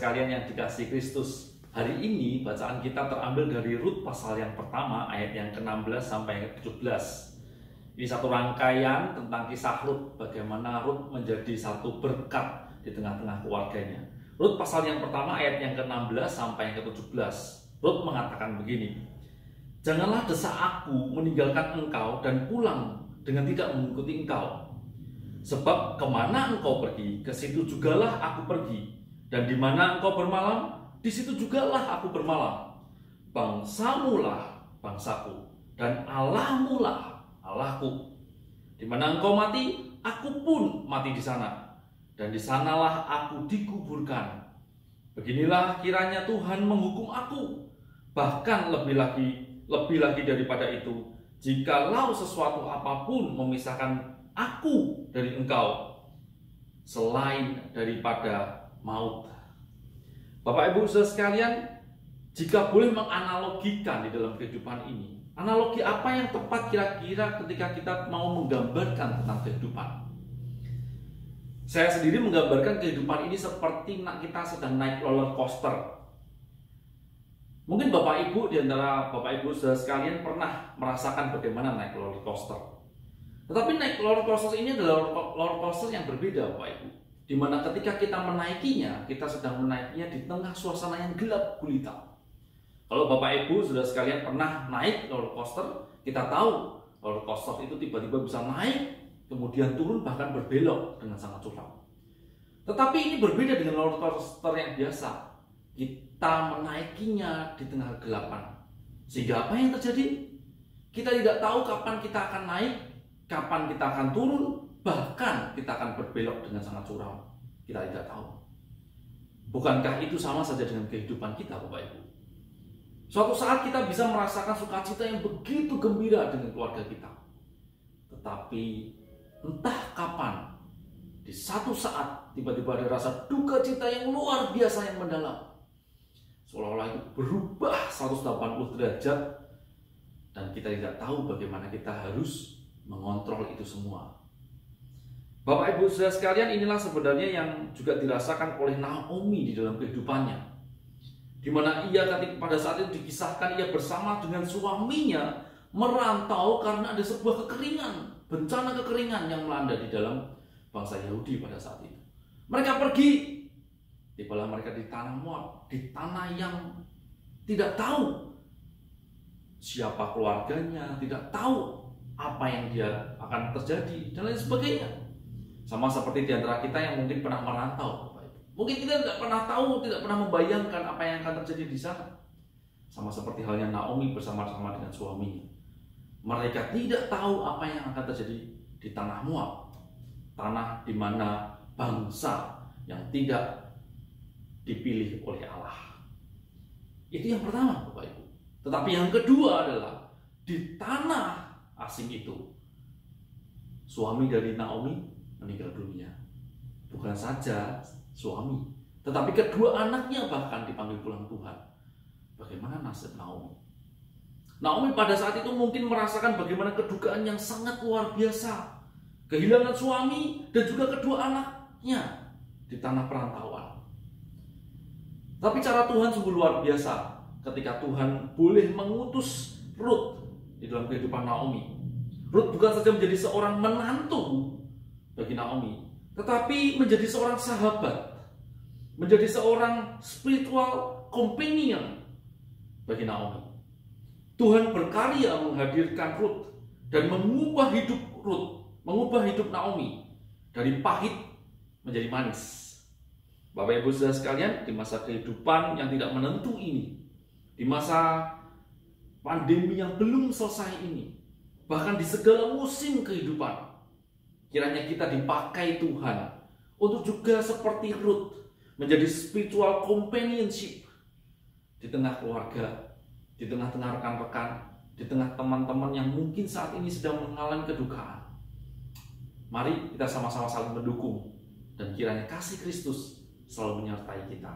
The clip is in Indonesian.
sekalian yang dikasihi Kristus, hari ini bacaan kita terambil dari Rut pasal yang pertama ayat yang ke-16 sampai yang ke-17. Ini satu rangkaian tentang kisah Rut, bagaimana Rut menjadi satu berkat di tengah-tengah keluarganya. Rut pasal yang pertama ayat yang ke-16 sampai yang ke-17. Rut mengatakan begini, "Janganlah desak aku meninggalkan engkau dan pulang dengan tidak mengikuti engkau. Sebab kemana engkau pergi, ke situ jugalah aku pergi. Dan di mana engkau bermalam, di situ jugalah aku bermalam. Bangsamulah bangsaku, dan Allahmulah Allahku. Di mana engkau mati, aku pun mati di sana. Dan di sanalah aku dikuburkan. Beginilah kiranya Tuhan menghukum aku. Bahkan lebih lagi daripada itu, jikalau sesuatu apapun memisahkan aku dari engkau selain daripada maut." Bapak Ibu Saudara sekalian, jika boleh menganalogikan di dalam kehidupan ini, analogi apa yang tepat kira-kira ketika kita mau menggambarkan tentang kehidupan? Saya sendiri menggambarkan kehidupan ini seperti kita sedang naik roller coaster. Mungkin Bapak Ibu di antara Bapak Ibu Saudara sekalian pernah merasakan bagaimana naik roller coaster. Tetapi naik roller coaster ini adalah roller coaster yang berbeda, Bapak Ibu. Di mana ketika kita menaikinya, kita sedang menaikinya di tengah suasana yang gelap gulita. Kalau Bapak Ibu Saudara sekalian pernah naik roller coaster, kita tahu roller coaster itu tiba-tiba bisa naik, kemudian turun bahkan berbelok dengan sangat curam. Tetapi ini berbeda dengan roller coaster yang biasa. Kita menaikinya di tengah kegelapan. Sehingga apa yang terjadi? Kita tidak tahu kapan kita akan naik, kapan kita akan turun, bahkan kita akan berbelok dengan sangat curam. Kita tidak tahu. Bukankah itu sama saja dengan kehidupan kita, Bapak Ibu? Suatu saat kita bisa merasakan sukacita yang begitu gembira dengan keluarga kita. Tetapi entah kapan, di satu saat tiba-tiba ada rasa duka cita yang luar biasa yang mendalam. Seolah-olah itu berubah 180 derajat dan kita tidak tahu bagaimana kita harus mengontrol itu semua. Bapak Ibu Saudara sekalian, inilah sebenarnya yang juga dirasakan oleh Naomi di dalam kehidupannya. Di mana ia pada saat itu dikisahkan ia bersama dengan suaminya merantau karena ada sebuah kekeringan, bencana kekeringan yang melanda di dalam bangsa Yahudi pada saat itu. Mereka pergi, tibalah mereka di tanah Moab, di tanah yang tidak tahu siapa keluarganya, tidak tahu apa yang dia akan terjadi dan lain sebagainya. Sama seperti di antara kita yang mungkin pernah merantau, Bapak Ibu. Mungkin kita tidak pernah tahu, tidak pernah membayangkan apa yang akan terjadi di sana. Sama seperti halnya Naomi bersama-sama dengan suaminya. Mereka tidak tahu apa yang akan terjadi di tanah Moab, tanah di mana bangsa yang tidak dipilih oleh Allah. Itu yang pertama, Bapak Ibu. Tetapi yang kedua adalah di tanah asing itu, suami dari Naomi meninggal dunia. Bukan saja suami, tetapi kedua anaknya bahkan dipanggil pulang Tuhan. Bagaimana nasib Naomi? Naomi pada saat itu mungkin merasakan bagaimana kedukaan yang sangat luar biasa. Kehilangan suami dan juga kedua anaknya di tanah perantauan. Tapi cara Tuhan sungguh luar biasa ketika Tuhan boleh mengutus Rut di dalam kehidupan Naomi. Rut bukan saja menjadi seorang menantu bagi Naomi, tetapi menjadi seorang sahabat, menjadi seorang spiritual companion bagi Naomi. Tuhan berkarya menghadirkan Rut dan mengubah hidup Rut, mengubah hidup Naomi dari pahit menjadi manis. Bapak Ibu Saudara sekalian, di masa kehidupan yang tidak menentu ini, di masa pandemi yang belum selesai ini, bahkan di segala musim kehidupan, kiranya kita dipakai Tuhan untuk juga seperti Rut menjadi spiritual companionship di tengah keluarga, di tengah-tengah rekan-rekan, di tengah teman-teman yang mungkin saat ini sedang mengalami kedukaan. Mari kita sama-sama saling mendukung dan kiranya kasih Kristus selalu menyertai kita.